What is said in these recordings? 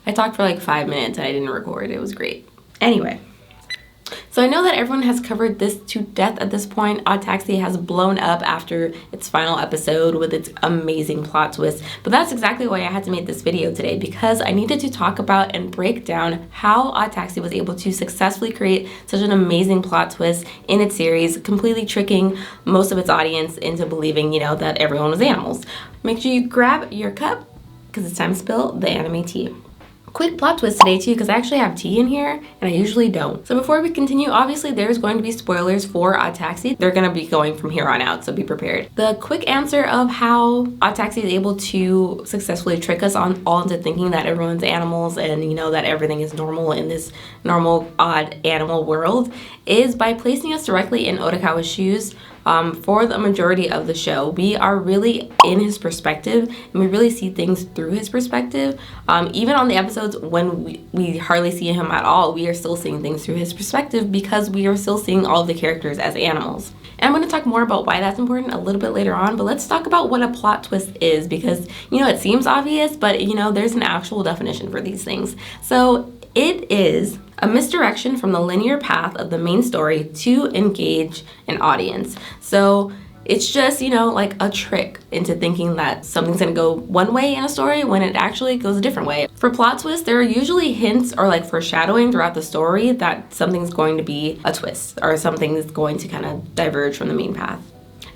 I talked for like 5 minutes and I didn't record. It was great. Anyway. So I know that everyone has covered this to death at this point. Odd Taxi has blown up after its final episode with its amazing plot twist. But that's exactly why I had to make this video today, because I needed to talk about and break down how Odd Taxi was able to successfully create such an amazing plot twist in its series, completely tricking most of its audience into believing, that everyone was animals. Make sure you grab your cup, because it's time to spill the anime tea. Quick plot twist today too, because I actually have tea in here and I usually don't. So before we continue, obviously there's going to be spoilers for Odd Taxi. They're going to be going from here on out, so be prepared. The quick answer of how Odd Taxi is able to successfully trick us all into thinking that everyone's animals and that everything is normal in this normal odd animal world is by placing us directly in Odokawa's shoes. For the majority of the show, we are really in his perspective and we really see things through his perspective. Even on the episodes when we hardly see him at all, we are still seeing things through his perspective because we are still seeing all of the characters as animals. And I'm going to talk more about why that's important a little bit later on, but let's talk about what a plot twist is, because it seems obvious, but there's an actual definition for these things. So it is a misdirection from the linear path of the main story to engage an audience. So it's just, like a trick into thinking that something's gonna go one way in a story when it actually goes a different way. For plot twists, there are usually hints or like foreshadowing throughout the story that something's going to be a twist or something is going to kind of diverge from the main path.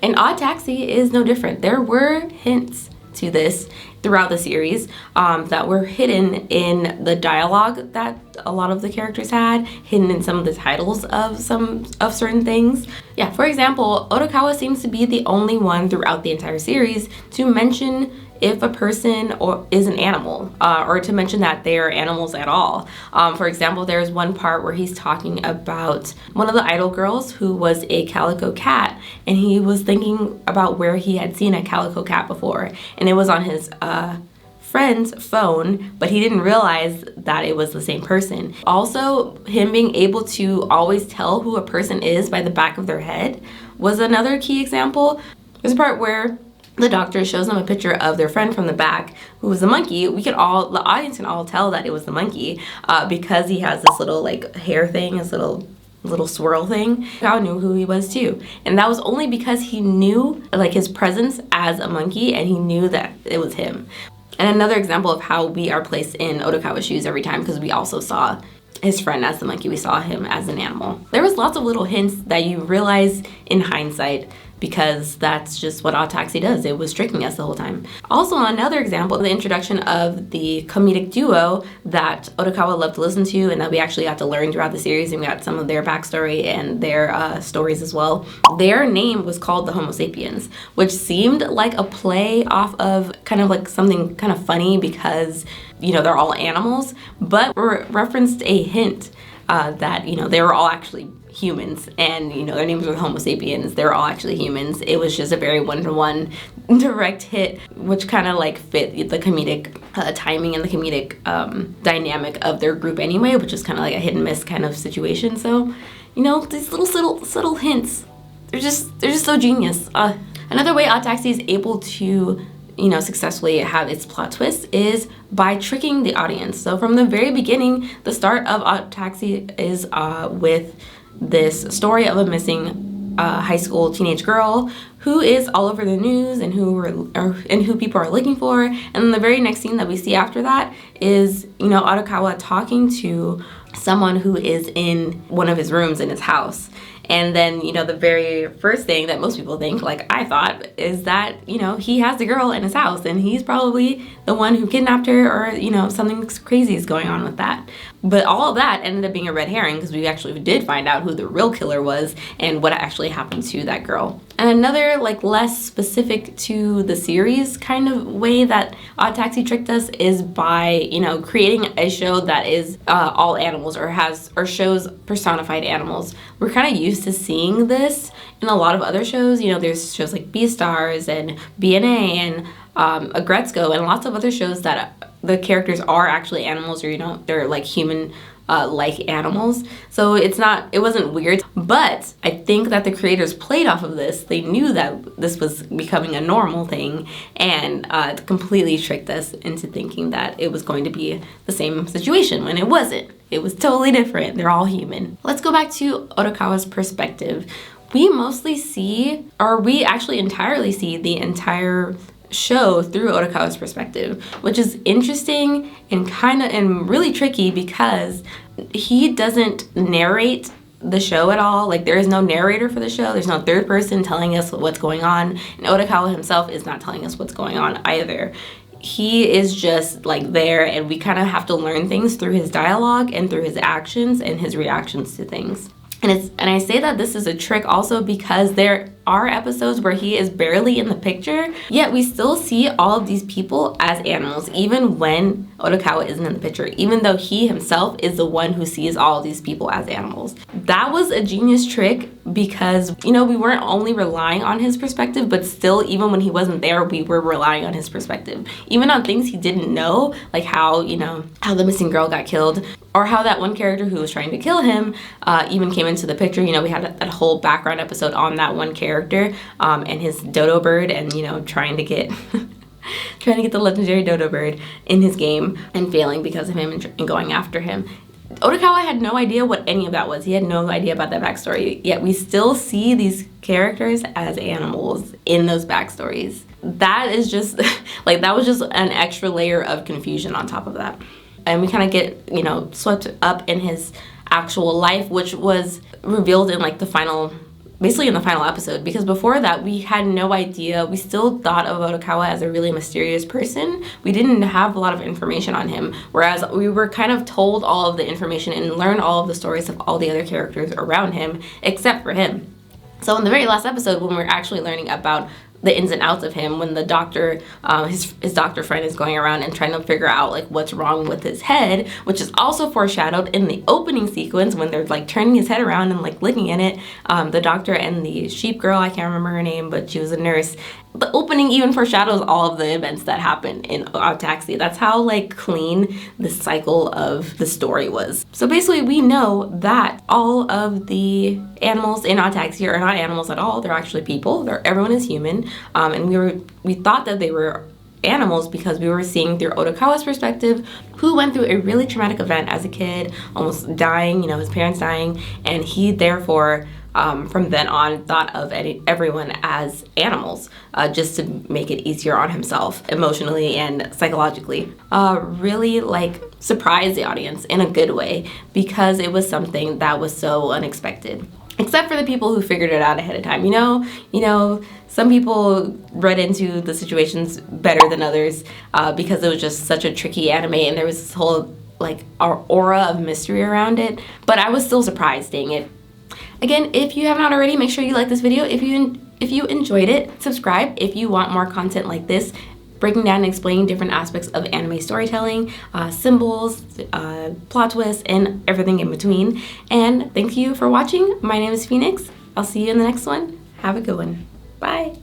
And Odd Taxi is no different. There were hints to this throughout the series that were hidden in the dialogue that a lot of the characters had, hidden in some of the titles of certain things. Yeah, for example, Odokawa seems to be the only one throughout the entire series to mention if a person is an animal, or to mention that they are animals at all. For example, there's one part where he's talking about one of the idol girls who was a calico cat, and he was thinking about where he had seen a calico cat before, and it was on his friend's phone, but he didn't realize that it was the same person. Also, him being able to always tell who a person is by the back of their head was another key example. There's a part where the doctor shows them a picture of their friend from the back who was a monkey. The audience can all tell that it was the monkey because he has this little like hair thing, his little swirl thing. Odokawa knew who he was too, and that was only because he knew like his presence as a monkey and he knew that it was him. And another example of how we are placed in Odokawa's shoes every time, because we also saw his friend as the monkey, we saw him as an animal. There was lots of little hints that you realize in hindsight, because that's just what Odd Taxi does. It was tricking us the whole time. Also, another example, the introduction of the comedic duo that Odokawa loved to listen to and that we actually got to learn throughout the series, and we got some of their backstory and their stories as well. Their name was called the Homosapiens, which seemed like a play off of kind of like something kind of funny because, they're all animals, but referenced a hint that, they were all actually humans, and their names were the Homo sapiens. They're all actually humans. It was just a very one-to-one direct hit, which kind of like fit the comedic timing and the comedic dynamic of their group anyway, which is kind of like a hit and miss kind of situation. So these little subtle hints, they're just so genius. Another way Odd Taxi is able to successfully have its plot twist is by tricking the audience. So from the very beginning, the start of Odd Taxi is with this story of a missing high school teenage girl who is all over the news and who people are looking for. And then the very next scene that we see after that is Odokawa talking to someone who is in one of his rooms in his house. And then, the very first thing that most people think, like I thought, is that, he has the girl in his house and he's probably the one who kidnapped her, or, something crazy is going on with that. But all of that ended up being a red herring, because we actually did find out who the real killer was and what actually happened to that girl. And another less specific to the series kind of way that Odd Taxi tricked us is by, creating a show that is all animals or shows personified animals. We're kind of used to seeing this in a lot of other shows. There's shows like Beastars and BNA and Agretzko and lots of other shows that the characters are actually animals, or they're like human like animals. So it wasn't weird, but I think that the creators played off of this. They knew that this was becoming a normal thing, and completely tricked us into thinking that it was going to be the same situation when it wasn't. It was totally different. They're all human. Let's go back to Odokawa's perspective. We mostly see, or we actually entirely see, the entire show through Odokawa's perspective, which is interesting and really tricky because he doesn't narrate the show at all. Like, there is no narrator for the show. There's no third person telling us what's going on, and Odokawa himself is not telling us what's going on either. He is just like there, and we kind of have to learn things through his dialogue and through his actions and his reactions to things. And I say that this is a trick also because there are episodes where he is barely in the picture, yet we still see all of these people as animals, even when Odokawa isn't in the picture, even though he himself is the one who sees all of these people as animals. That was a genius trick because, we weren't only relying on his perspective, but still, even when he wasn't there, we were relying on his perspective. Even on things he didn't know, like how the missing girl got killed, or how that one character who was trying to kill him even came into the picture. We had that whole background episode on that one character and his dodo bird, and trying to get the legendary dodo bird in his game and failing because of him and going after him. Odokawa had no idea what any of that was. He had no idea about that backstory, yet we still see these characters as animals in those backstories. That is just that was just an extra layer of confusion on top of that. And we kind of get, swept up in his actual life, which was revealed in basically in the final episode, because before that we had no idea. We still thought of Odokawa as a really mysterious person. We didn't have a lot of information on him, whereas we were kind of told all of the information and learned all of the stories of all the other characters around him, except for him. So in the very last episode, when we're actually learning about the ins and outs of him, when the doctor, his doctor friend is going around and trying to figure out what's wrong with his head, which is also foreshadowed in the opening sequence when they're turning his head around and looking at it. The doctor and the sheep girl, I can't remember her name, but she was a nurse. The opening even foreshadows all of the events that happened in Taxi. That's how clean the cycle of the story was. So basically, we know that all of the animals in Taxi are not animals at all. They're actually people. Everyone is human, and we thought that they were animals because we were seeing through Odokawa's perspective, who went through a really traumatic event as a kid, almost dying, his parents dying, and he therefore from then on thought of everyone as animals, just to make it easier on himself emotionally and psychologically. Really surprised the audience in a good way, because it was something that was so unexpected. Except for the people who figured it out ahead of time. Some people read into the situations better than others because it was just such a tricky anime, and there was this whole aura of mystery around it. But I was still surprised, dang it. Again, if you have not already, make sure you like this video. If you enjoyed it, subscribe if you want more content like this, breaking down and explaining different aspects of anime storytelling, symbols, plot twists, and everything in between. And thank you for watching. My name is Phoenix. I'll see you in the next one. Have a good one. Bye.